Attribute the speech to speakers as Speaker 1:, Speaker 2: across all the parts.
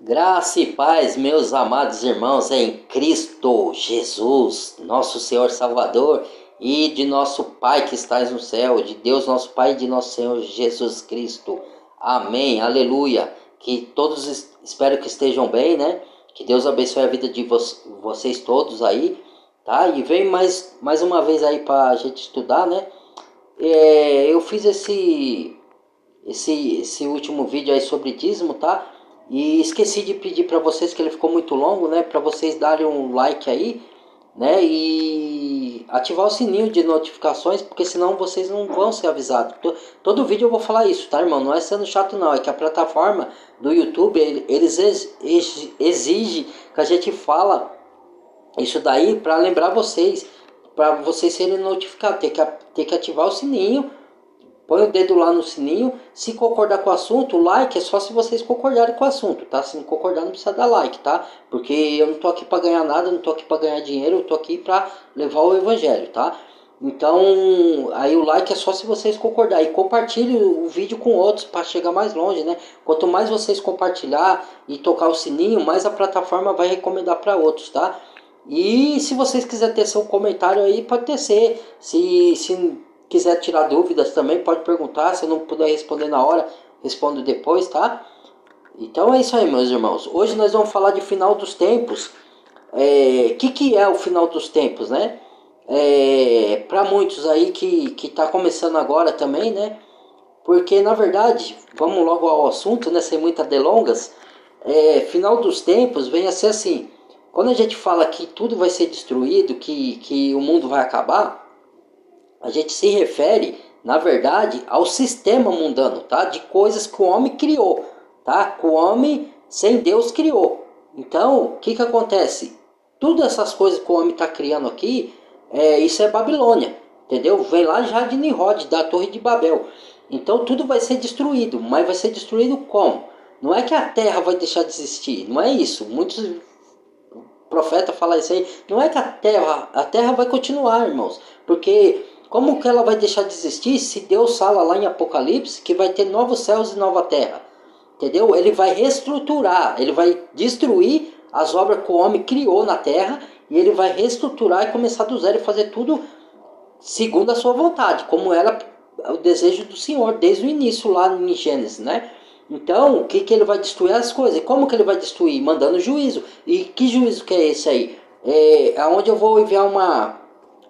Speaker 1: Graça e paz, meus amados irmãos, em Cristo Jesus, nosso Senhor Salvador, e de nosso Pai que estás no céu, de Deus nosso Pai e de nosso Senhor Jesus Cristo. Amém, aleluia. Que todos espero que estejam bem, né? Que Deus abençoe a vida de vocês todos aí, tá? E vem mais uma vez aí para a gente estudar, né? Eu fiz esse último vídeo aí sobre dízimo, tá? E esqueci de pedir para vocês, que ele ficou muito longo, né? Para vocês darem um like aí, né? E ativar o sininho de notificações, porque senão vocês não vão ser avisados. Todo vídeo eu vou falar isso, tá, irmão? Não é sendo chato não, é que a plataforma do YouTube, eles exige que a gente fala isso daí para lembrar vocês, para vocês serem notificados. Tem que ativar o sininho. Põe o dedo lá no sininho. Se concordar com o assunto, o like é só se vocês concordarem com o assunto, tá? Se não concordar, não precisa dar like, tá? Porque eu não tô aqui para ganhar nada, não tô aqui para ganhar dinheiro, eu tô aqui para levar o evangelho, tá? Então, aí o like é só se vocês concordarem. E compartilhe o vídeo com outros para chegar mais longe, né? Quanto mais vocês compartilhar e tocar o sininho, mais a plataforma vai recomendar para outros, tá? E se vocês quiserem ter seu comentário aí, pode tecer. Se quiser tirar dúvidas também, pode perguntar. Se eu não puder responder na hora, respondo depois, tá? Então é isso aí, meus irmãos. Hoje nós vamos falar de final dos tempos. Que é o final dos tempos, né? Para muitos aí que tá começando agora também, né? Porque na verdade, vamos logo ao assunto, né? Sem muitas delongas. Final dos tempos vem a ser assim. Quando a gente fala que tudo vai ser destruído, que o mundo vai acabar, a gente se refere, na verdade, ao sistema mundano, tá? De coisas que o homem criou, tá? Que o homem sem Deus criou. Então, o que acontece? Todas essas coisas que o homem está criando aqui, isso é Babilônia, entendeu? Vem lá já de Nimrod, da Torre de Babel. Então, tudo vai ser destruído, mas vai ser destruído como? Não é que a terra vai deixar de existir, não é isso. Muitos profetas falam isso aí. Não é que a terra vai continuar, irmãos, porque como que ela vai deixar de existir se Deus fala lá em Apocalipse que vai ter novos céus e nova terra? Entendeu? Ele vai reestruturar, ele vai destruir as obras que o homem criou na terra e ele vai reestruturar e começar do zero e fazer tudo segundo a sua vontade, como era o desejo do Senhor desde o início lá em Gênesis, né? Então, o que ele vai destruir as coisas? Como que ele vai destruir? Mandando juízo. E que juízo que é esse aí? Aonde eu vou enviar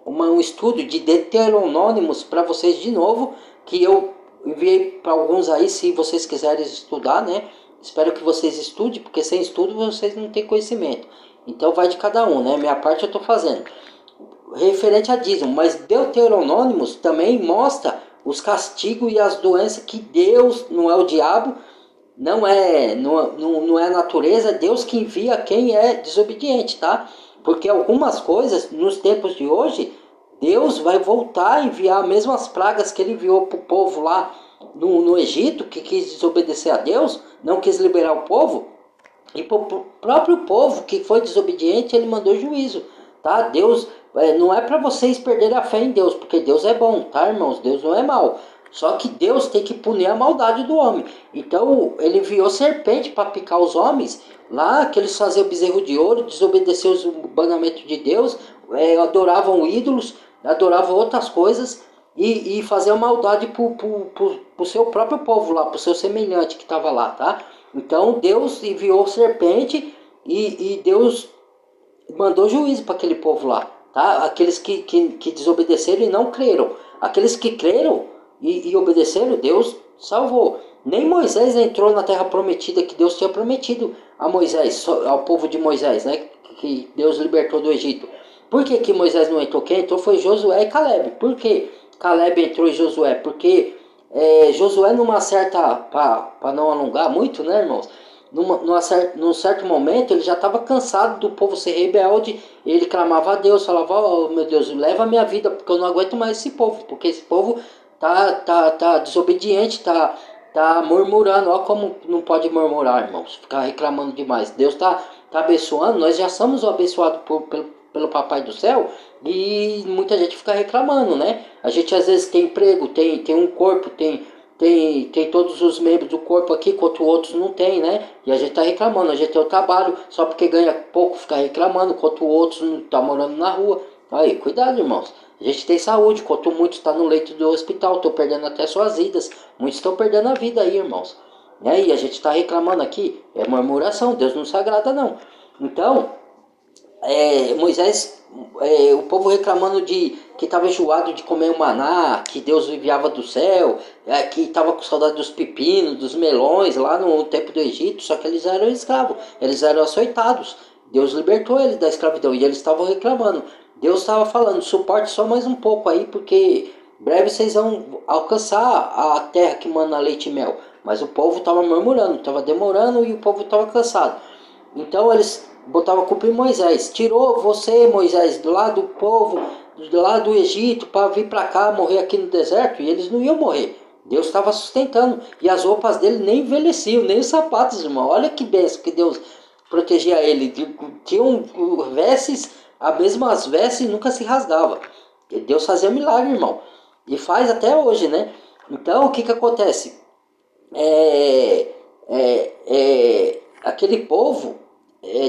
Speaker 1: um estudo de Deuteronômicos para vocês de novo, que eu enviei para alguns aí, se vocês quiserem estudar, né? Espero que vocês estudem, porque sem estudo vocês não têm conhecimento. Então vai de cada um, né? Minha parte eu estou fazendo. Referente a dízimo, mas Deuteronômicos também mostra os castigos e as doenças que Deus, não é o diabo, não é a natureza, é Deus que envia quem é desobediente, tá? Porque algumas coisas, nos tempos de hoje, Deus vai voltar a enviar as mesmas pragas que ele enviou para o povo lá no Egito, que quis desobedecer a Deus, não quis liberar o povo, e para o próprio povo que foi desobediente, ele mandou juízo, tá? Deus, não é para vocês perderem a fé em Deus, porque Deus é bom, tá, irmãos? Deus não é mau. Só que Deus tem que punir a maldade do homem. Então ele enviou serpente para picar os homens, lá que eles faziam bezerro de ouro, desobedeciam os mandamentos de Deus, adoravam ídolos, adoravam outras coisas e faziam maldade para o seu próprio povo lá, para o seu semelhante que estava lá, tá? Então Deus enviou serpente e Deus mandou juízo para aquele povo lá, tá? Aqueles que desobedeceram e não creram. Aqueles que creram e obedeceram, Deus salvou. Nem Moisés entrou na terra prometida que Deus tinha prometido a Moisés, ao povo de Moisés, né? Que Deus libertou do Egito. Por que Moisés não entrou? Quem entrou foi Josué e Caleb. Por que Caleb entrou e Josué? Porque Josué numa certa, para não alongar muito, né, irmãos? Num certo momento ele já estava cansado do povo ser rebelde. Ele clamava a Deus, falava: oh meu Deus, leva a minha vida, porque eu não aguento mais esse povo, porque esse povo tá desobediente, tá murmurando. Olha como não pode murmurar, irmãos, ficar reclamando demais. Deus tá abençoando, nós já somos abençoados pelo Papai do Céu, e muita gente fica reclamando, né? A gente às vezes tem emprego, tem um corpo, tem tem todos os membros do corpo aqui, enquanto outros não tem, né? E a gente tá reclamando, a gente tem o trabalho, só porque ganha pouco fica reclamando, enquanto outros não tá morando na rua. Aí, cuidado, irmãos. A gente tem saúde, enquanto muitos estão no leito do hospital, estão perdendo até suas vidas. Muitos estão perdendo a vida aí, irmãos. Né? E a gente está reclamando aqui, é murmuração, Deus não se agrada não. Então, Moisés, o povo reclamando de que estava enjoado de comer o maná, que Deus enviava do céu, que estava com saudade dos pepinos, dos melões lá no tempo do Egito, só que eles eram escravos, eles eram açoitados. Deus libertou eles da escravidão e eles estavam reclamando. Deus estava falando, suporte só mais um pouco aí, porque breve vocês vão alcançar a terra que manda leite e mel. Mas o povo estava murmurando, estava demorando e o povo estava cansado. Então eles botavam a culpa em Moisés. Tirou você, Moisés, do lado do povo, do lado do Egito, para vir para cá, morrer aqui no deserto. E eles não iam morrer. Deus estava sustentando. E as roupas dele nem envelheciam, nem os sapatos, irmão. Olha que benção que Deus protegia ele. Tinham vestes, as mesmas vestes nunca se rasgava. Deus fazia milagre, irmão. E faz até hoje, né? Então o que acontece? Aquele povo,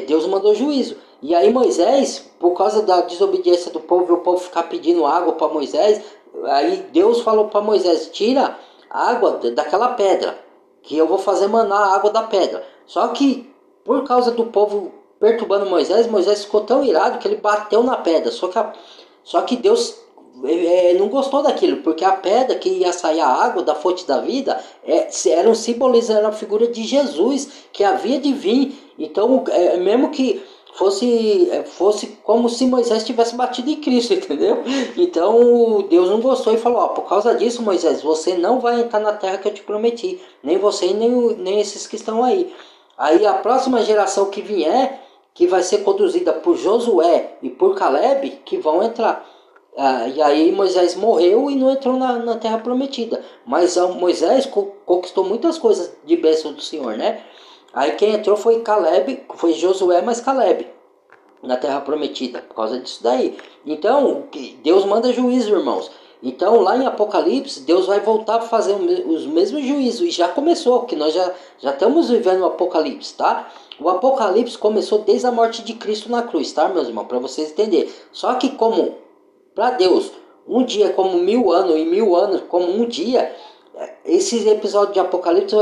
Speaker 1: Deus mandou juízo. E aí Moisés, por causa da desobediência do povo, e o povo ficar pedindo água para Moisés, aí Deus falou para Moisés, tira a água daquela pedra, que eu vou fazer manar a água da pedra. Só que, por causa do povo perturbando Moisés, Moisés ficou tão irado que ele bateu na pedra. Só que Deus não gostou daquilo, porque a pedra que ia sair a água da fonte da vida era um simbolismo, era a figura de Jesus que havia de vir. Então, mesmo que fosse como se Moisés tivesse batido em Cristo, entendeu? Então Deus não gostou e falou, por causa disso, Moisés, você não vai entrar na terra que eu te prometi, nem você nem esses que estão aí. Aí a próxima geração que vier, que vai ser conduzida por Josué e por Caleb, que vão entrar. E aí Moisés morreu e não entrou na terra prometida. Mas Moisés conquistou muitas coisas de bênção do Senhor, né? Aí quem entrou foi Caleb, foi Josué, mas Caleb, na terra prometida, por causa disso daí. Então, Deus manda juízo, irmãos. Então, lá em Apocalipse, Deus vai voltar a fazer os mesmos juízos. E já começou, que nós já estamos vivendo o Apocalipse, tá? O Apocalipse começou desde a morte de Cristo na cruz, tá, meus irmãos? Para vocês entenderem. Só que como, para Deus, um dia é como 1000 anos, e 1000 anos como um dia, esses episódios de Apocalipse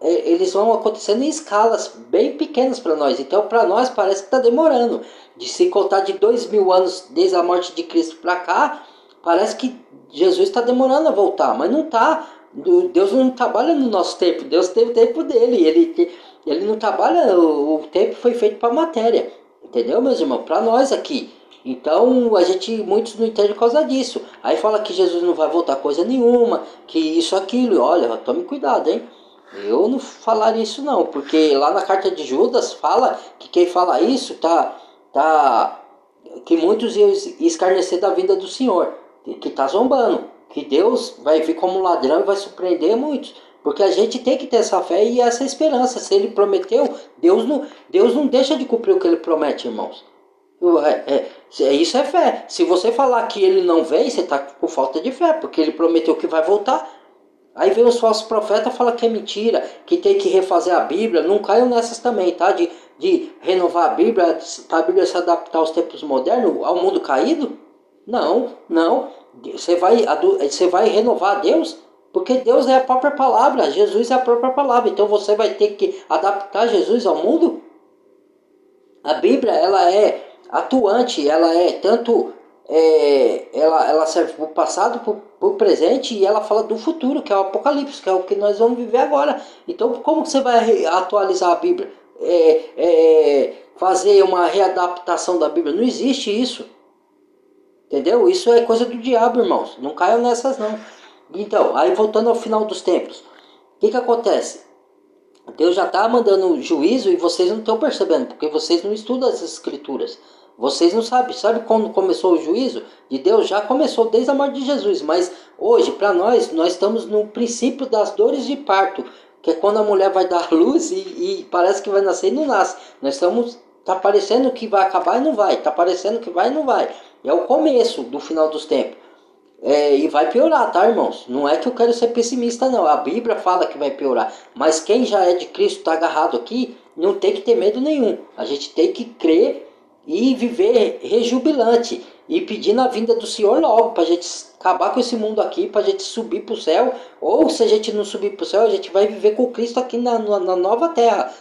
Speaker 1: eles vão acontecendo em escalas bem pequenas para nós. Então, para nós parece que está demorando. De se contar de 2000 anos desde a morte de Cristo para cá, parece que Jesus está demorando a voltar. Mas não está. Deus não trabalha no nosso tempo. Deus tem o tempo dele. Ele não trabalha. O tempo foi feito para a matéria. Entendeu, meus irmãos? Para nós aqui. Então, muitos não entendem por causa disso. Aí fala que Jesus não vai voltar coisa nenhuma, que isso, aquilo. Olha, tome cuidado, hein? Eu não falaria isso não, porque lá na carta de Judas fala que quem fala isso que muitos iam escarnecer da vinda do Senhor, que está zombando, que Deus vai vir como ladrão e vai surpreender muitos, porque a gente tem que ter essa fé e essa esperança. Se ele prometeu, Deus não deixa de cumprir o que ele promete, irmãos. Isso é fé. Se você falar que ele não vem, você está com falta de fé, porque ele prometeu que vai voltar. Aí vem os falsos profetas e falam que é mentira, que tem que refazer a Bíblia. Não caiam nessas também, tá? De renovar a Bíblia, para a Bíblia se adaptar aos tempos modernos, ao mundo caído. Não. Você vai renovar a Deus, porque Deus é a própria palavra, Jesus é a própria palavra. Então você vai ter que adaptar Jesus ao mundo? A Bíblia, ela é atuante, ela é tanto... ela serve para o passado, para o presente, e ela fala do futuro, que é o Apocalipse, que é o que nós vamos viver agora. Então, como você vai atualizar a Bíblia? Fazer uma readaptação da Bíblia? Não existe isso. Entendeu? Isso é coisa do diabo, irmãos. Não caiam nessas, não. Então, aí voltando ao final dos tempos. O que acontece? Deus já está mandando juízo e vocês não estão percebendo, porque vocês não estudam as escrituras. Vocês não sabem. Sabe quando começou o juízo de Deus? Já começou desde a morte de Jesus. Mas hoje, para nós estamos no princípio das dores de parto. Que é quando a mulher vai dar luz e parece que vai nascer e não nasce. Está parecendo que vai acabar e não vai. Está parecendo que vai e não vai. É o começo do final dos tempos. E vai piorar, tá, irmãos? Não é que eu quero ser pessimista, não. A Bíblia fala que vai piorar. Mas quem já é de Cristo, está agarrado aqui, não tem que ter medo nenhum. A gente tem que crer e viver rejubilante. E pedindo a vinda do Senhor logo, para a gente acabar com esse mundo aqui, para a gente subir para o céu. Ou se a gente não subir para o céu, a gente vai viver com Cristo aqui na nova terra,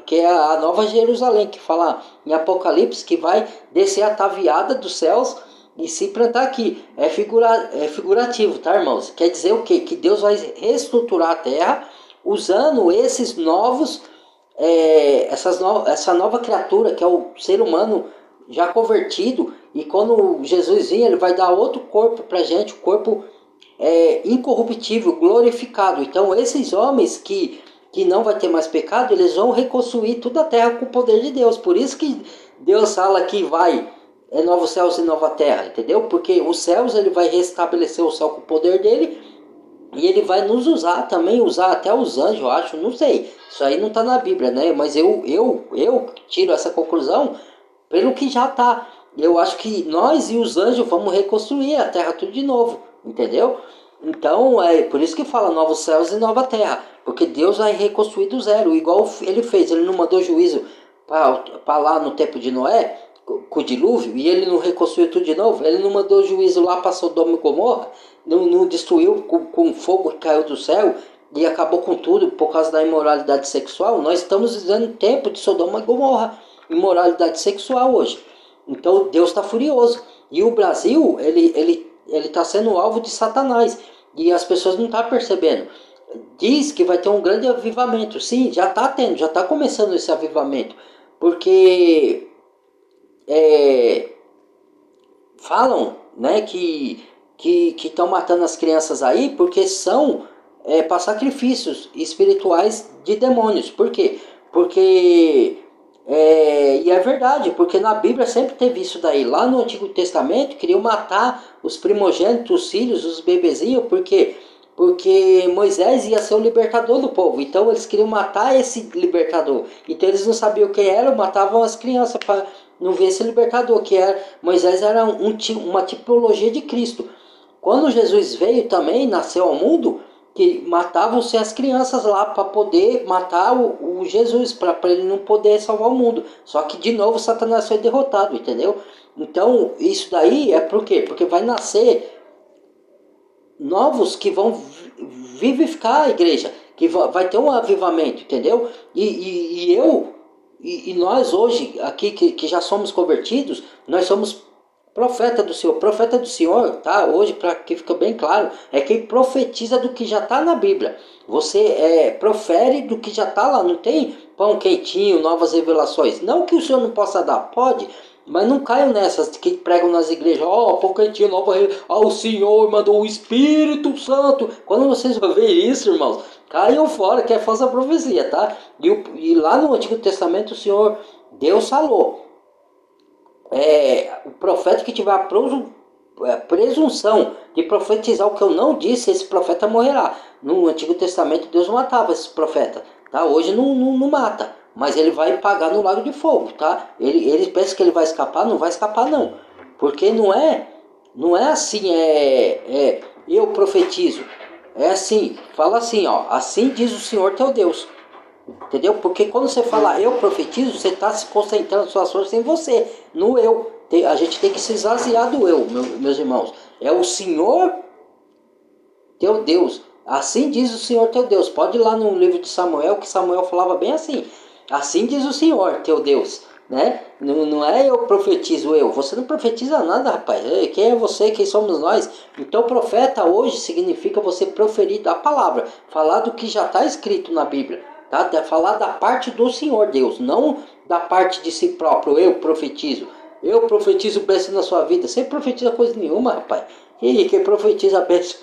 Speaker 1: que é a nova Jerusalém, que fala em Apocalipse, que vai descer ataviada dos céus e se plantar aqui. É figurativo, tá, irmãos? Quer dizer o quê? Que Deus vai reestruturar a terra usando esses novos, essa nova criatura que é o ser humano já convertido. E quando Jesus vir, ele vai dar outro corpo pra gente, o corpo incorruptível, glorificado. Então esses homens que não vai ter mais pecado, eles vão reconstruir toda a terra com o poder de Deus. Por isso que Deus fala que vai novos céus e nova terra, entendeu? Porque os céus ele vai restabelecer o céu com o poder dele e ele vai nos usar também, usar até os anjos, eu acho, não sei. Isso aí não está na Bíblia, né? Mas eu tiro essa conclusão pelo que já está. Eu acho que nós e os anjos vamos reconstruir a terra tudo de novo, entendeu? Então é por isso que fala novos céus e nova terra, porque Deus vai reconstruir do zero, igual ele fez. Ele não mandou juízo para lá no tempo de Noé, com o dilúvio, e ele não reconstruiu tudo de novo. Ele não mandou juízo lá para Sodoma e Gomorra, não destruiu com fogo que caiu do céu e acabou com tudo por causa da imoralidade sexual. Nós estamos vivendo tempo de Sodoma e Gomorra, imoralidade sexual hoje. Então Deus está furioso. E o Brasil, ele está sendo alvo de Satanás. E as pessoas não estão percebendo. Diz que vai ter um grande avivamento. Sim, já está tendo, já está começando esse avivamento. Porque falam, né, que estão matando as crianças aí porque são para sacrifícios espirituais de demônios. Por quê? Porque e é verdade, porque na Bíblia sempre teve isso daí. Lá no Antigo Testamento queriam matar os primogênitos, os filhos, os bebezinhos, porque Moisés ia ser o libertador do povo. Então eles queriam matar esse libertador. Então eles não sabiam quem era, matavam as crianças para não ver esse libertador, que era Moisés era uma tipologia de Cristo. Quando Jesus veio também, nasceu ao mundo, que matavam-se as crianças lá para poder matar o Jesus, para ele não poder salvar o mundo. Só que de novo Satanás foi derrotado, entendeu? Então isso daí é por quê? Porque vai nascer novos que vão vivificar a igreja, que vai ter um avivamento, entendeu? E nós hoje, aqui que já somos convertidos, nós somos profeta do Senhor, tá? Hoje, para que fique bem claro, é quem profetiza do que já está na Bíblia. Você profere do que já está lá, não tem pão quentinho, novas revelações. Não que o Senhor não possa dar, pode, mas não caiam nessas que pregam nas igrejas, pão quentinho, o Senhor mandou o Espírito Santo. Quando vocês verem isso, irmãos, caiam fora, que é falsa profecia, tá? E lá no Antigo Testamento o Senhor, Deus falou. O profeta que tiver a presunção de profetizar o que eu não disse, esse profeta morrerá. No Antigo Testamento Deus matava esse profeta, tá? Hoje não mata, mas ele vai pagar no lago de fogo, tá? Ele pensa que ele vai escapar, não vai escapar não, porque não é assim, eu profetizo, é assim, fala assim, assim diz o Senhor teu Deus. Entendeu? Porque quando você fala eu profetizo, você está se concentrando suas forças em você, no eu. A gente tem que se esvaziar do eu, meus irmãos. É o Senhor teu Deus. Assim diz o Senhor teu Deus. Pode ir lá no livro de Samuel, que Samuel falava bem assim. Assim diz o Senhor teu Deus. Né? Não é eu profetizo eu. Você não profetiza nada, rapaz. Quem é você? Quem somos nós? Então profeta hoje significa você proferir a palavra. Falar do que já está escrito na Bíblia. Tá? Falar da parte do Senhor Deus, não da parte de si próprio. Eu profetizo bênção na sua vida. Você profetiza coisa nenhuma, rapaz. E quem profetiza bênção,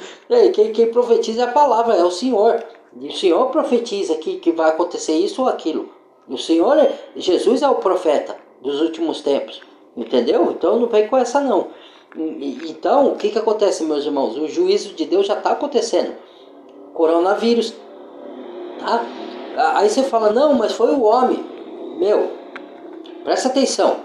Speaker 1: quem profetiza a palavra é o Senhor. E o Senhor profetiza que vai acontecer isso ou aquilo. E o Senhor, Jesus é o profeta dos últimos tempos. Entendeu? Então não vem com essa não. Então o que acontece, meus irmãos? O juízo de Deus já está acontecendo. Coronavírus. Tá? Aí você fala, não, mas foi o homem. Meu, presta atenção.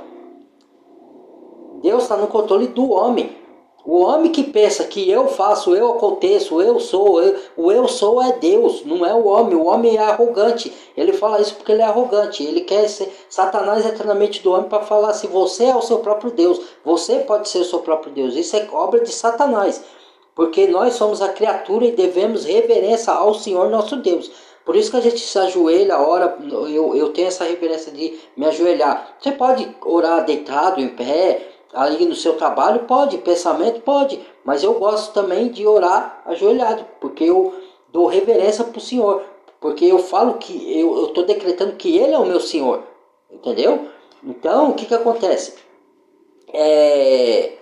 Speaker 1: Deus está no controle do homem. O homem que pensa que eu faço, eu aconteço, eu sou, o eu sou é Deus, não é o homem. O homem é arrogante. Ele fala isso porque ele é arrogante. Ele quer ser. Satanás entra na mente do homem para falar assim: você é o seu próprio Deus, você pode ser o seu próprio Deus. Isso é obra de Satanás, porque nós somos a criatura e devemos reverência ao Senhor nosso Deus. Por isso que a gente se ajoelha, ora, eu tenho essa reverência de me ajoelhar. Você pode orar deitado, em pé, ali no seu trabalho, pode, pensamento, pode. Mas eu gosto também de orar ajoelhado, porque eu dou reverência para o Senhor. Porque eu falo que eu estou decretando que Ele é o meu Senhor. Entendeu? Então, o que acontece? É,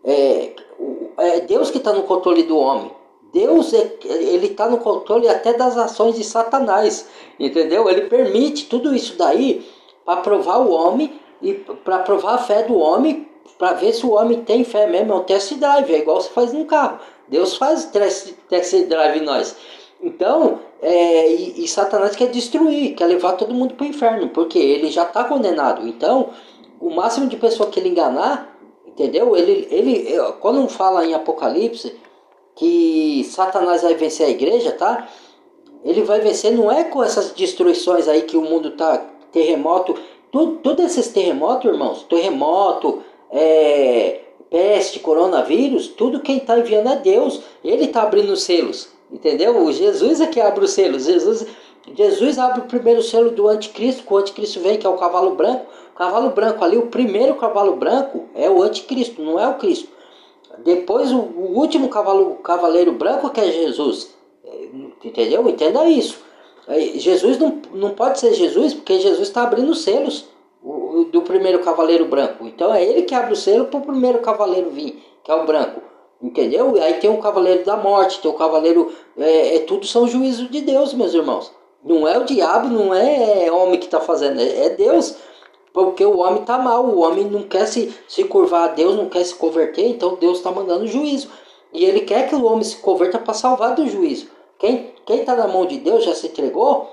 Speaker 1: é Deus que está no controle do homem. Deus, ele está no controle até das ações de Satanás, entendeu? Ele permite tudo isso daí para provar o homem e para provar a fé do homem, para ver se o homem tem fé mesmo. É um test drive, é igual você faz no carro. Deus faz test drive em nós. Então, e Satanás quer destruir, quer levar todo mundo para o inferno, porque ele já está condenado. Então, o máximo de pessoa que ele enganar, entendeu? Quando fala em Apocalipse que Satanás vai vencer a igreja, tá? Ele vai vencer não é com essas destruições aí que o mundo tá, terremoto, todos esses terremotos, irmãos, terremoto, peste, coronavírus, tudo quem tá enviando é Deus. Ele tá abrindo os selos, entendeu? O Jesus é que abre os selos. Jesus abre o primeiro selo do anticristo, que o anticristo vem, que é o cavalo branco. O cavalo branco ali, o primeiro cavalo branco é o anticristo, não é o Cristo. Depois o último cavaleiro branco que é Jesus. Entendeu? Entenda isso. Jesus não pode ser Jesus, porque Jesus está abrindo os selos do primeiro cavaleiro branco. Então é ele que abre o selo para o primeiro cavaleiro vir, que é o branco. Entendeu? E aí tem o cavaleiro da morte, tem o cavaleiro. Tudo são juízos de Deus, meus irmãos. Não é o diabo, não é homem que está fazendo, é Deus. Porque o homem está mal, o homem não quer se curvar a Deus, não quer se converter, então Deus está mandando juízo. E ele quer que o homem se converta para salvar do juízo. Quem está na mão de Deus, já se entregou,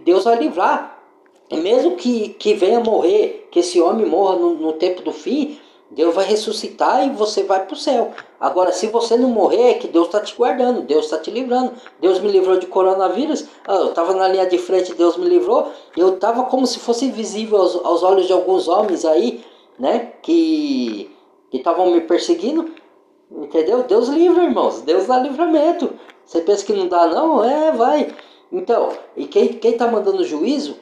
Speaker 1: Deus vai livrar. E mesmo que venha morrer, que esse homem morra no tempo do fim, Deus vai ressuscitar e você vai para o céu. Agora, se você não morrer, é que Deus está te guardando, Deus está te livrando. Deus me livrou de coronavírus, eu estava na linha de frente, Deus me livrou. Eu estava como se fosse invisível aos olhos de alguns homens aí, né, que estavam me perseguindo. Entendeu? Deus livra, irmãos. Deus dá livramento. Você pensa que não dá, não? Vai. Então, e quem está mandando juízo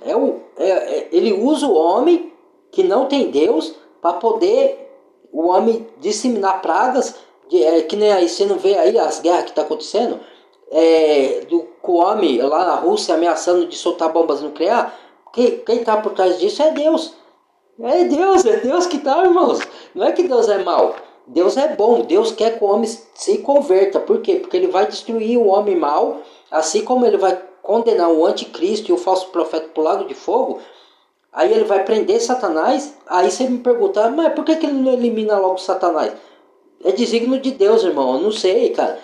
Speaker 1: ele usa o homem que não tem Deus para poder o homem disseminar pragas, que nem aí você não vê aí as guerras que estão acontecendo, com o homem lá na Rússia ameaçando de soltar bombas nucleares. Quem está por trás disso é Deus. É Deus que está, irmãos. Não é que Deus é mau. Deus é bom, Deus quer que o homem se converta. Por quê? Porque ele vai destruir o homem mau, assim como ele vai condenar o anticristo e o falso profeta para o lago de fogo. Aí ele vai prender Satanás. Aí você me pergunta, mas por que ele não elimina logo Satanás? É desígnio de Deus, irmão. Eu não sei, cara.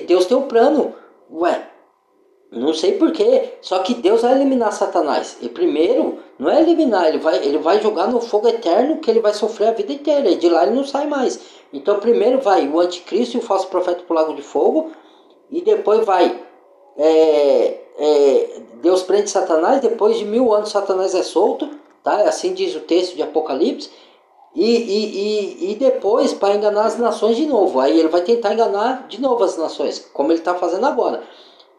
Speaker 1: Deus tem um plano. Ué, não sei porquê. Só que Deus vai eliminar Satanás. E primeiro, não é eliminar, ele vai jogar no fogo eterno que ele vai sofrer a vida inteira. E de lá ele não sai mais. Então primeiro vai o anticristo e o falso profeta para o lago de fogo. E depois vai Deus prende Satanás. Depois de 1000 anos Satanás é solto. Tá? Assim diz o texto de Apocalipse. E depois para enganar as nações de novo. Aí ele vai tentar enganar de novo as nações. Como ele está fazendo agora.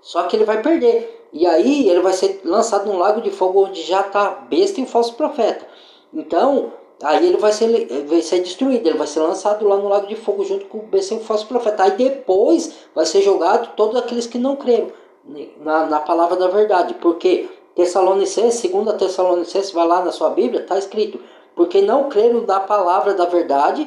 Speaker 1: Só que ele vai perder. E aí ele vai ser lançado num lago de fogo onde já está a besta e o falso profeta. Então, aí ele vai ser destruído. Ele vai ser lançado lá no lago de fogo junto com o besta e o falso profeta. Aí depois vai ser jogado todos aqueles que não creram na palavra da verdade. Porque Tessalonicenses, 2 Tessalonicenses, vai lá na sua Bíblia, está escrito. Porque não creram na palavra da verdade,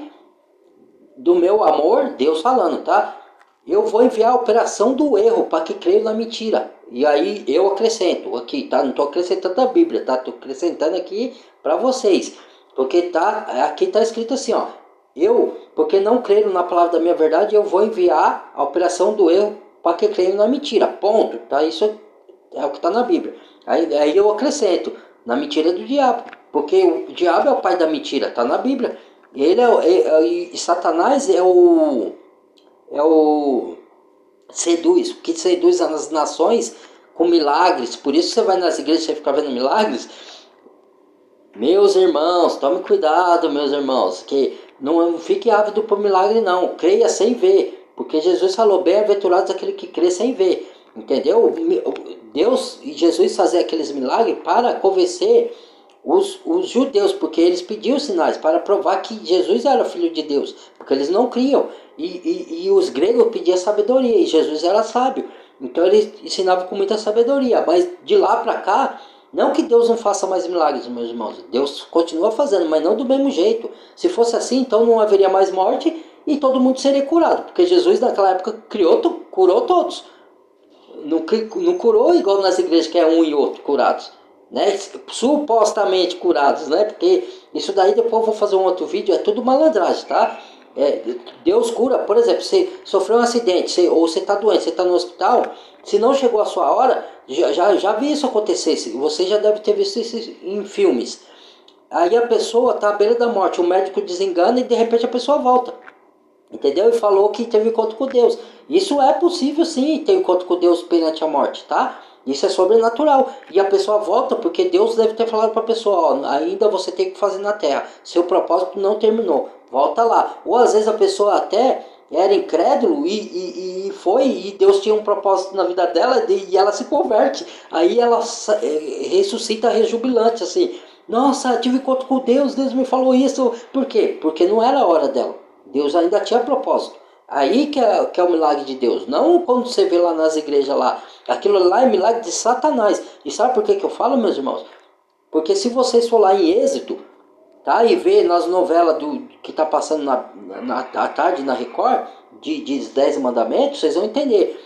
Speaker 1: do meu amor, Deus falando, tá? Eu vou enviar a operação do erro para que creiam na mentira. E aí eu acrescento aqui, tá? Não estou acrescentando a Bíblia, tá? Estou acrescentando aqui para vocês. Porque aqui está escrito assim, ó. Porque não creram na palavra da minha verdade, eu vou enviar a operação do erro para que creiam na mentira. Ponto. Tá? Isso é o que está na Bíblia. Aí eu acrescento, na mentira do diabo. Porque o diabo é o pai da mentira, tá na Bíblia. Ele e Satanás é o seduz, que seduz as nações com milagres. Por isso você vai nas igrejas e você fica vendo milagres. Meus irmãos, tome cuidado, meus irmãos, que não fique ávido por milagre não, creia sem ver, porque Jesus falou, bem-aventurados aquele que crê sem ver, entendeu? Deus e Jesus fazia aqueles milagres para convencer os judeus, porque eles pediam sinais para provar que Jesus era filho de Deus, porque eles não criam, e os gregos pediam sabedoria, e Jesus era sábio, então ele ensinava com muita sabedoria, mas de lá para cá, não que Deus não faça mais milagres, meus irmãos. Deus continua fazendo, mas não do mesmo jeito. Se fosse assim, então não haveria mais morte e todo mundo seria curado. Porque Jesus naquela época curou todos. Não curou igual nas igrejas que é um e outro curados. Né? Supostamente curados, né? Porque isso daí depois eu vou fazer um outro vídeo, é tudo malandragem, tá? Deus cura, por exemplo, você sofreu um acidente, ou você está doente, você está no hospital, se não chegou a sua hora, já vi isso acontecer, você já deve ter visto isso em filmes. Aí a pessoa está à beira da morte, o médico desengana e de repente a pessoa volta. Entendeu? E falou que teve encontro com Deus. Isso é possível sim, ter encontro com Deus perante a morte, tá? Isso é sobrenatural. E a pessoa volta porque Deus deve ter falado para a pessoa, ó, ainda você tem que fazer na terra. Seu propósito não terminou. Volta lá. Ou às vezes a pessoa até era incrédulo e foi, e Deus tinha um propósito na vida dela e ela se converte. Aí ela ressuscita rejubilante, assim. Nossa, tive encontro com Deus, Deus me falou isso. Por quê? Porque não era a hora dela. Deus ainda tinha propósito. Aí que é o milagre de Deus. Não quando você vê lá nas igrejas lá. Aquilo lá é milagre de Satanás. E sabe por que eu falo, meus irmãos? Porque se vocês for lá em Êxodo, tá? E ver nas novelas que tá passando à tarde na Record, de 10 mandamentos, vocês vão entender.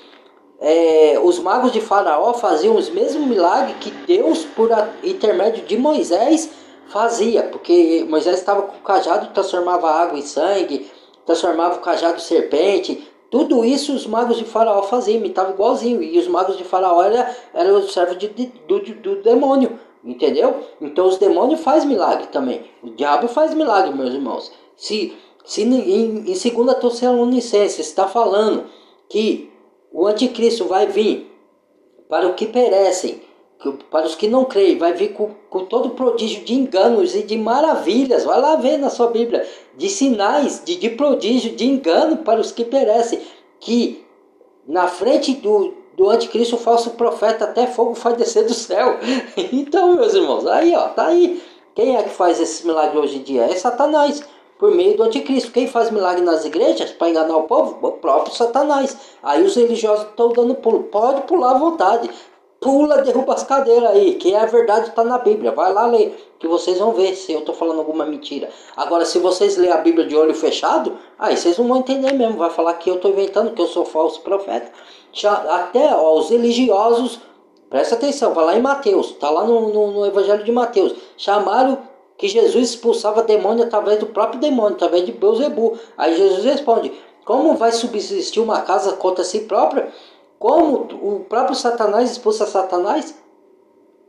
Speaker 1: Os magos de Faraó faziam os mesmos milagres que Deus, por intermédio de Moisés, fazia. Porque Moisés estava com o cajado e transformava água em sangue, transformava o cajado em serpente. Tudo isso os magos de Faraó faziam, imitavam igualzinho. E os magos de Faraó eram os servos do demônio, entendeu? Então os demônios fazem milagre também. O diabo faz milagre, meus irmãos. Se em 2 Tessalonicenses está falando que o anticristo vai vir para o que perecem, para os que não creem, vai vir com todo prodígio de enganos e de maravilhas. Vai lá ver na sua Bíblia, de sinais, de prodígio, de engano para os que perecem. Que na frente do anticristo, o falso profeta, até fogo faz descer do céu. Então, meus irmãos, aí ó, tá aí. Quem é que faz esse milagre hoje em dia? É Satanás, por meio do anticristo. Quem faz milagre nas igrejas para enganar o povo? O próprio Satanás. Aí os religiosos estão dando pulo. Pode pular à vontade. Pula, derruba as cadeiras aí, que a verdade está na Bíblia. Vai lá ler, que vocês vão ver se eu estou falando alguma mentira. Agora, se vocês lerem a Bíblia de olho fechado, aí vocês não vão entender mesmo. Vai falar que eu estou inventando, que eu sou falso profeta. Até ó, os religiosos, presta atenção, vai lá em Mateus, está lá no Evangelho de Mateus. Chamaram que Jesus expulsava demônio através do próprio demônio, através de Beelzebul. Aí Jesus responde, como vai subsistir uma casa contra si própria? Como o próprio Satanás expulsa Satanás?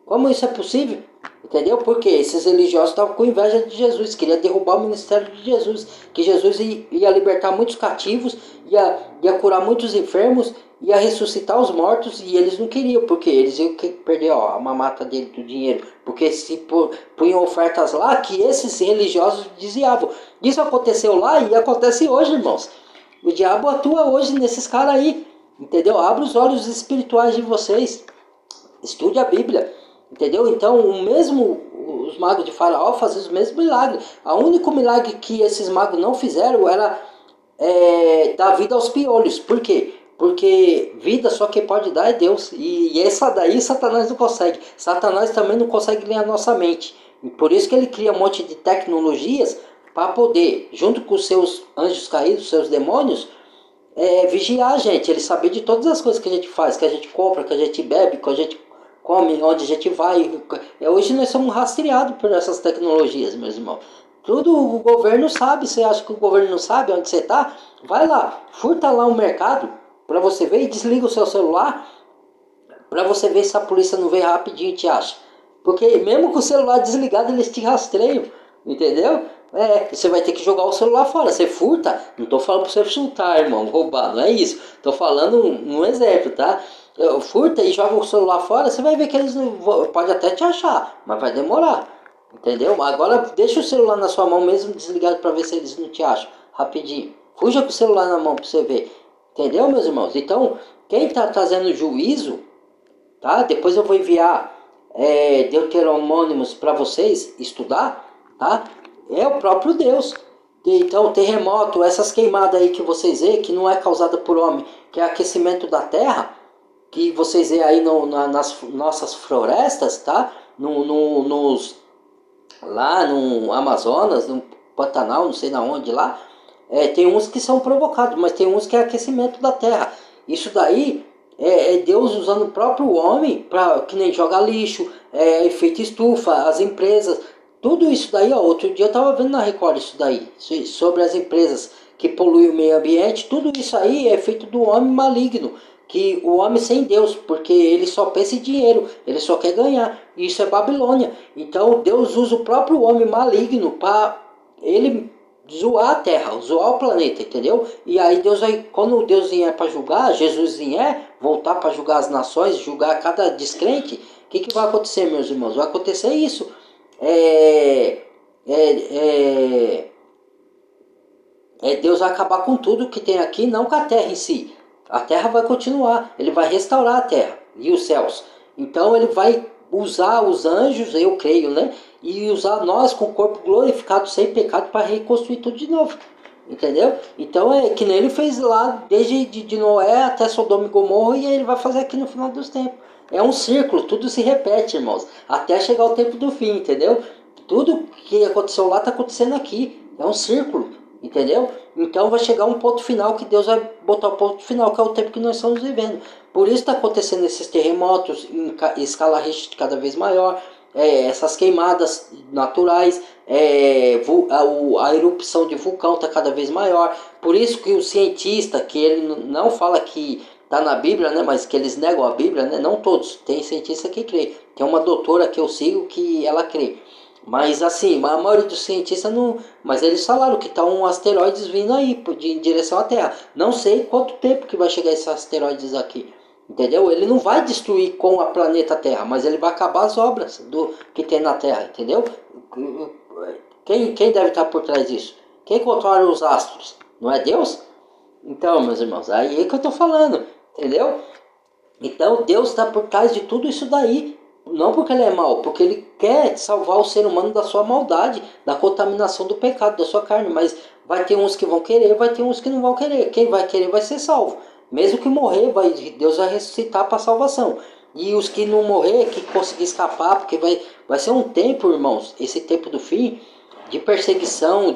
Speaker 1: Como isso é possível? Entendeu? Porque esses religiosos estavam com inveja de Jesus, queria derrubar o ministério de Jesus, que Jesus ia libertar muitos cativos, ia curar muitos enfermos, ia ressuscitar os mortos, e eles não queriam, porque eles iam perder a mamata dele do dinheiro, porque se punham ofertas lá que esses religiosos desviavam. Isso aconteceu lá e acontece hoje, irmãos. O diabo atua hoje nesses caras aí, entendeu? Abra os olhos espirituais de vocês, estude a Bíblia. Entendeu? Então, os magos de Faraó faziam os mesmos milagres. O único milagre que esses magos não fizeram era dar vida aos piolhos. Por quê? Porque vida só quem pode dar é Deus. E essa daí Satanás não consegue. Satanás também não consegue ler a nossa mente. E por isso que ele cria um monte de tecnologias para poder, junto com os seus anjos caídos, seus demônios, vigiar a gente. Ele saber de todas as coisas que a gente faz, que a gente compra, que a gente bebe, que a gente come, onde a gente vai. Hoje nós somos rastreados por essas tecnologias, meus irmãos. Tudo o governo sabe. Você acha que o governo não sabe onde você está? Vai lá, furta lá o mercado para você ver e desliga o seu celular para você ver se a polícia não vem rapidinho e te acha. Porque mesmo com o celular desligado eles te rastreiam, entendeu? Você vai ter que jogar o celular fora. Você furta, não tô falando pra você furtar, irmão, roubar, não é isso. Tô falando um exemplo, tá? Furta e joga o celular fora, você vai ver que eles não pode até te achar, mas vai demorar. Entendeu? Agora deixa o celular na sua mão mesmo desligado para ver se eles não te acham. Rapidinho. Fuja com o celular na mão para você ver. Entendeu, meus irmãos? Então, quem está trazendo juízo, tá? Depois eu vou enviar Deuteronômicos para vocês estudar, tá? É o próprio Deus. Então, terremoto, essas queimadas aí que vocês veem, que não é causada por homem, que é aquecimento da terra, que vocês veem aí nas nossas florestas, tá? Lá no Amazonas, no Pantanal, não sei na onde lá, tem uns que são provocados, mas tem uns que é aquecimento da terra. Isso daí é Deus usando o próprio homem para que nem jogar lixo, efeito estufa, as empresas, tudo isso daí, ó, outro dia eu estava vendo na Record isso daí, sobre as empresas que poluem o meio ambiente, tudo isso aí é feito do homem maligno, que o homem sem Deus, porque ele só pensa em dinheiro, ele só quer ganhar. Isso é Babilônia. Então Deus usa o próprio homem maligno para ele zoar a terra, zoar o planeta, entendeu? E aí Deus vai, quando Deus vier para julgar, Jesus vier, voltar para julgar as nações, julgar cada descrente, o que vai acontecer, meus irmãos? Vai acontecer isso. Deus vai acabar com tudo que tem aqui, não com a terra em si. A terra vai continuar, ele vai restaurar a terra e os céus. Então ele vai usar os anjos, eu creio, né? E usar nós com o corpo glorificado, sem pecado, para reconstruir tudo de novo. Entendeu? Então é que nem ele fez lá, desde de Noé até Sodoma e Gomorra, e ele vai fazer aqui no final dos tempos. É um círculo, tudo se repete, irmãos, até chegar o tempo do fim, entendeu? Tudo que aconteceu lá está acontecendo aqui. É um círculo, entendeu? Então vai chegar um ponto final que Deus vai botar o ponto final, que é o tempo que nós estamos vivendo. Por isso está acontecendo esses terremotos em escala Richter cada vez maior, essas queimadas naturais, a erupção de vulcão está cada vez maior. Por isso que o cientista, que ele não fala que está na Bíblia, né, mas que eles negam a Bíblia, né, não todos, tem cientista que crê. Tem uma doutora que eu sigo que ela crê. Mas assim, a maioria dos cientistas não. Mas eles falaram que tá um asteroides vindo aí em direção à Terra. Não sei quanto tempo que vai chegar esses asteroides aqui. Entendeu? Ele não vai destruir com a planeta Terra, mas ele vai acabar as obras que tem na Terra, entendeu? Quem deve estar por trás disso? Quem controla os astros? Não é Deus? Então, meus irmãos, aí é que eu estou falando, entendeu? Então Deus está por trás de tudo isso daí. Não porque ele é mau, porque ele quer salvar o ser humano da sua maldade, da contaminação do pecado, da sua carne. Mas vai ter uns que vão querer, vai ter uns que não vão querer. Quem vai querer vai ser salvo. Mesmo que morrer, Deus vai ressuscitar para a salvação. E os que não morrer, que conseguir escapar, porque vai ser um tempo, irmãos, esse tempo do fim, de perseguição,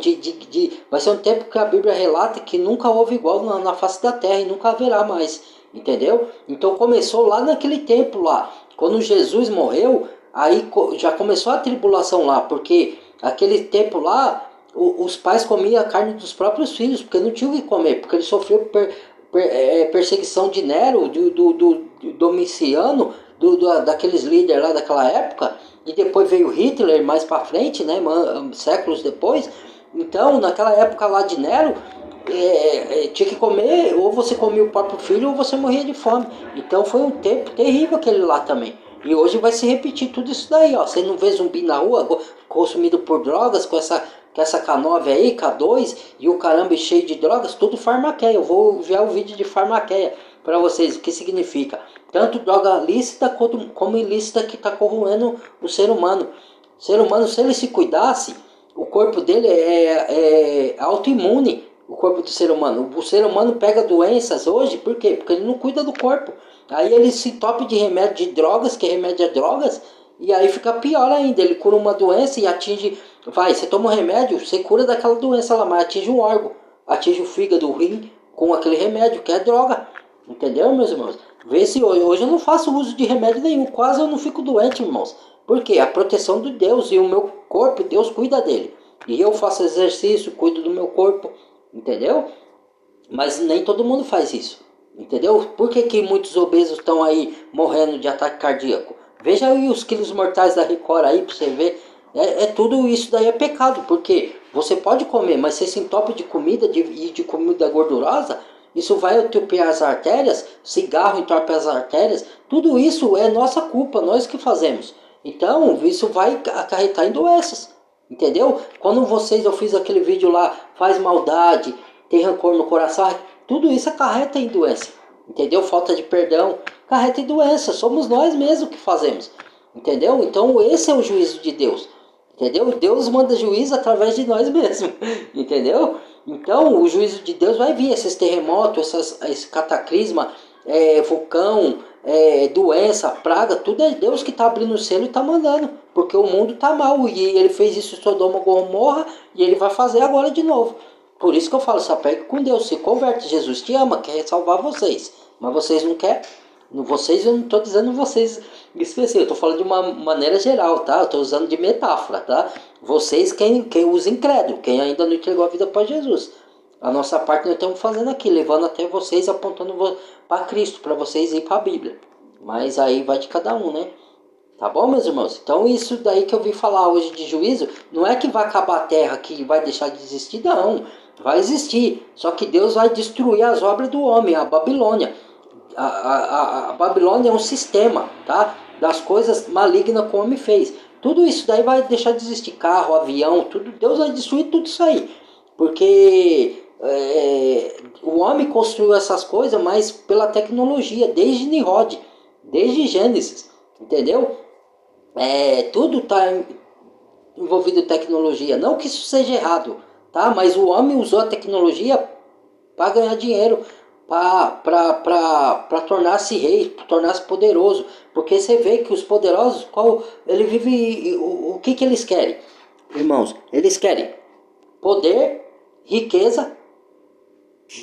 Speaker 1: vai ser um tempo que a Bíblia relata que nunca houve igual na face da terra e nunca haverá mais. Entendeu? Então começou lá naquele tempo lá. Quando Jesus morreu, aí já começou a tribulação lá, porque aquele tempo lá, os pais comiam a carne dos próprios filhos, porque não tinham o que comer, porque ele sofreu perseguição de Nero, do Domiciano, daqueles líderes lá daquela época, e depois veio Hitler mais para frente, né, séculos depois. Então, naquela época lá de Nero, tinha que comer, ou você comia o próprio filho, ou você morria de fome. Então foi um tempo terrível aquele lá também. E hoje vai se repetir tudo isso daí, ó. Você não vê zumbi na rua consumido por drogas, com essa K9 aí, K2, e o caramba cheio de drogas, tudo farmaqueia. Eu vou enviar o vídeo de farmaqueia para vocês, o que significa. Tanto droga lícita como ilícita que está corroendo o ser humano. O ser humano, se ele se cuidasse, o corpo dele é autoimune. O corpo do ser humano. O ser humano pega doenças hoje, por quê? Porque ele não cuida do corpo. Aí ele se entope de remédio de drogas, que remédio é drogas, e aí fica pior ainda. Ele cura uma doença e atinge. Você toma um remédio, você cura daquela doença lá, mas atinge um órgão, atinge o fígado, o rim, com aquele remédio, que é droga. Entendeu, meus irmãos? Vê se hoje eu não faço uso de remédio nenhum, quase eu não fico doente, irmãos. Por quê? A proteção de Deus e o meu corpo, Deus cuida dele. E eu faço exercício, cuido do meu corpo. Entendeu? Mas nem todo mundo faz isso. Entendeu? Por que muitos obesos estão aí morrendo de ataque cardíaco? Veja aí os quilos mortais da Record aí pra você ver. Tudo isso daí é pecado. Por quê? Você pode comer, mas se se entope de comida e de comida gordurosa, isso vai entupir as artérias, cigarro entope as artérias, tudo isso é nossa culpa, nós que fazemos. Então, isso vai acarretar em doenças, entendeu? Quando eu fiz aquele vídeo lá, faz maldade, tem rancor no coração, tudo isso acarreta em doença, entendeu? Falta de perdão, acarreta em doença, somos nós mesmos que fazemos, entendeu? Então, esse é o juízo de Deus. Entendeu? Deus manda juízo através de nós mesmos. Entendeu? Então o juízo de Deus vai vir, esses terremotos, esse cataclisma, vulcão, doença, praga, tudo é Deus que está abrindo o selo e está mandando. Porque o mundo está mal. E ele fez isso em Sodoma e Gomorra e ele vai fazer agora de novo. Por isso que eu falo, se apegue com Deus, se converte. Jesus te ama, quer salvar vocês. Mas vocês não querem. Vocês, eu não estou dizendo vocês específico, eu estou falando de uma maneira geral, tá? Eu estou usando de metáfora, tá? Vocês, quem usa incrédulo, quem ainda não entregou a vida para Jesus. A nossa parte nós estamos fazendo aqui, levando até vocês, apontando para Cristo, para vocês ir para a Bíblia. Mas aí vai de cada um, né? Tá bom, meus irmãos? Então isso daí que eu vim falar hoje de juízo, não é que vai acabar a terra, que vai deixar de existir, não. Vai existir, só que Deus vai destruir as obras do homem, a Babilônia. A Babilônia é um sistema, tá? Das coisas malignas que o homem fez. Tudo isso daí vai deixar de existir. Carro, avião, tudo. Deus vai destruir tudo isso aí. Porque o homem construiu essas coisas, mas pela tecnologia, desde Nimrod, desde Gênesis, entendeu? Tudo está envolvido em tecnologia. Não que isso seja errado, tá? Mas o homem usou a tecnologia para ganhar dinheiro, para tornar-se rei, tornar-se poderoso. Porque você vê que os poderosos, ele vive, o que eles querem, irmãos? Eles querem poder, riqueza,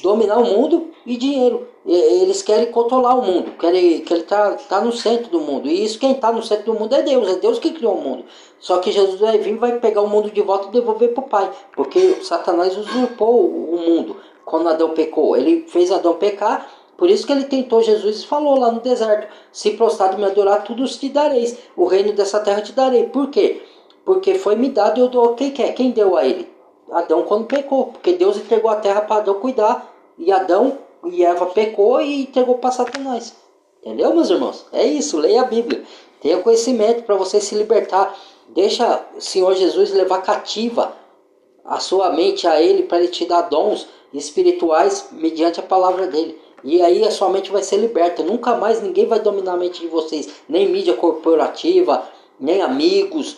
Speaker 1: dominar o mundo e dinheiro. Eles querem controlar o mundo, que ele tá no centro do mundo. E isso, quem está no centro do mundo é Deus que criou o mundo. Só que Jesus vai vir, vai pegar o mundo de volta e devolver para o Pai, porque Satanás usurpou o mundo. Quando Adão pecou, ele fez Adão pecar, por isso que ele tentou Jesus e falou lá no deserto: se prostrado me adorar, tudo te dareis, o reino dessa terra te darei. Por quê? Porque foi me dado e eu dou a quem quer. Quem deu a ele? Adão quando pecou, porque Deus entregou a terra para Adão cuidar, e Adão e Eva pecou e entregou para Satanás. Entendeu, meus irmãos? É isso, leia a Bíblia, tenha conhecimento para você se libertar. Deixa o Senhor Jesus levar cativa a sua mente a Ele, para Ele te dar dons espirituais mediante a palavra dEle. E aí a sua mente vai ser liberta. Nunca mais ninguém vai dominar a mente de vocês. Nem mídia corporativa, nem amigos.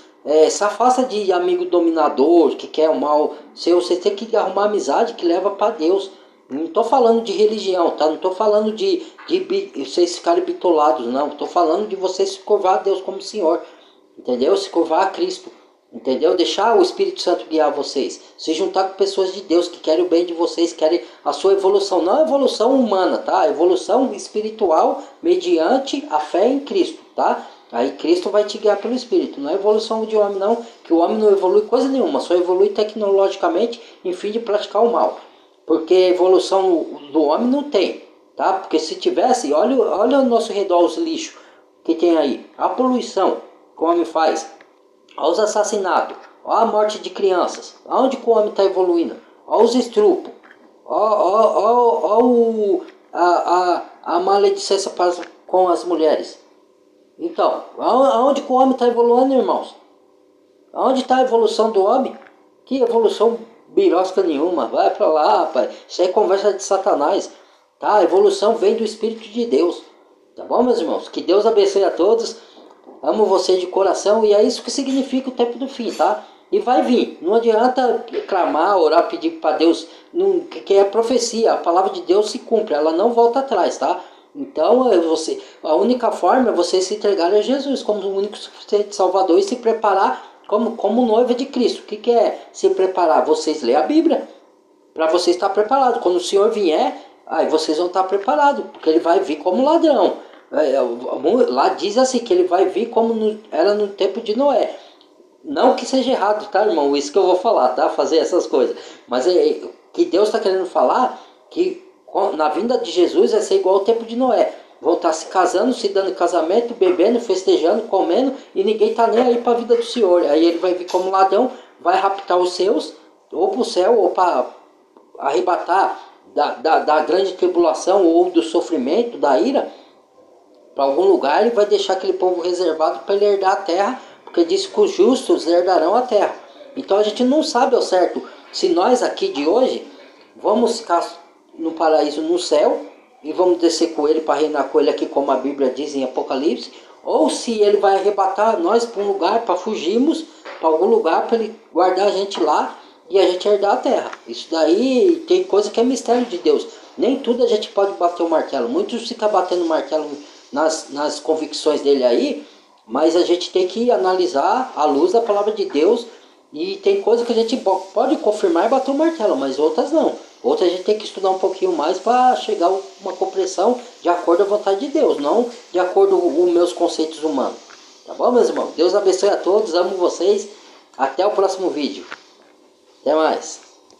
Speaker 1: Se afasta de amigo dominador, que quer o mal seu. Você tem que arrumar amizade que leva para Deus. Não estou falando de religião, tá? Não estou falando de vocês ficarem bitolados, não. Estou falando de vocês se curvar a Deus como Senhor. Entendeu? Se curvar a Cristo. Entendeu? Deixar o Espírito Santo guiar vocês. Se juntar com pessoas de Deus que querem o bem de vocês, querem a sua evolução. Não a evolução humana, tá? A evolução espiritual mediante a fé em Cristo, tá? Aí Cristo vai te guiar pelo Espírito. Não é evolução de homem, não. Que o homem não evolui coisa nenhuma. Só evolui tecnologicamente em fim de praticar o mal. Porque evolução do homem não tem, tá? Porque se tivesse, olha ao nosso redor os lixos que tem aí. A poluição que o homem faz. Olha os assassinatos, olha a morte de crianças, aonde que o homem está evoluindo, olha os estrupos, olha a maledicência com as mulheres. Então, aonde que o homem está evoluindo, irmãos? Aonde está a evolução do homem? Que evolução birosca nenhuma, vai para lá, rapaz. Isso aí é conversa de Satanás, tá? A evolução vem do Espírito de Deus, tá bom, meus irmãos? Que Deus abençoe a todos. Amo vocês de coração e é isso que significa o tempo do fim, tá? E vai vir. Não adianta clamar, orar, pedir para Deus, que é a profecia. A palavra de Deus se cumpre, ela não volta atrás, tá? Então, a única forma é você se entregar a Jesus como o único suficiente Salvador e se preparar como noiva de Cristo. O que é se preparar? Vocês lêem a Bíblia para você estar preparado. Quando o Senhor vier, aí vocês vão estar preparados, porque Ele vai vir como ladrão. Lá diz assim que ele vai vir como era no tempo de Noé. Não que seja errado, tá, irmão? Isso que eu vou falar, tá? Fazer essas coisas. Mas que Deus está querendo falar que na vinda de Jesus vai ser igual ao tempo de Noé. Vão estar se casando, se dando casamento, bebendo, festejando, comendo e ninguém tá nem aí para a vida do Senhor. Aí ele vai vir como ladrão, vai raptar os seus ou para o céu, ou para arrebatar da grande tribulação ou do sofrimento, da ira, para algum lugar. Ele vai deixar aquele povo reservado para ele herdar a terra, porque diz que os justos herdarão a terra. Então a gente não sabe ao certo se nós aqui de hoje vamos ficar no paraíso, no céu, e vamos descer com ele para reinar com ele aqui, como a Bíblia diz em Apocalipse, ou se ele vai arrebatar nós para um lugar, para fugirmos para algum lugar, para ele guardar a gente lá e a gente herdar a terra. Isso daí tem coisa que é mistério de Deus. Nem tudo a gente pode bater o martelo. Muitos ficam batendo o martelo nas convicções dele aí, mas a gente tem que analisar à luz da palavra de Deus. E tem coisa que a gente pode confirmar e bater o martelo, mas outras não. Outras a gente tem que estudar um pouquinho mais para chegar a uma compreensão de acordo à vontade de Deus, não de acordo com os meus conceitos humanos. Tá bom, meus irmãos? Deus abençoe a todos, amo vocês. Até o próximo vídeo. Até mais.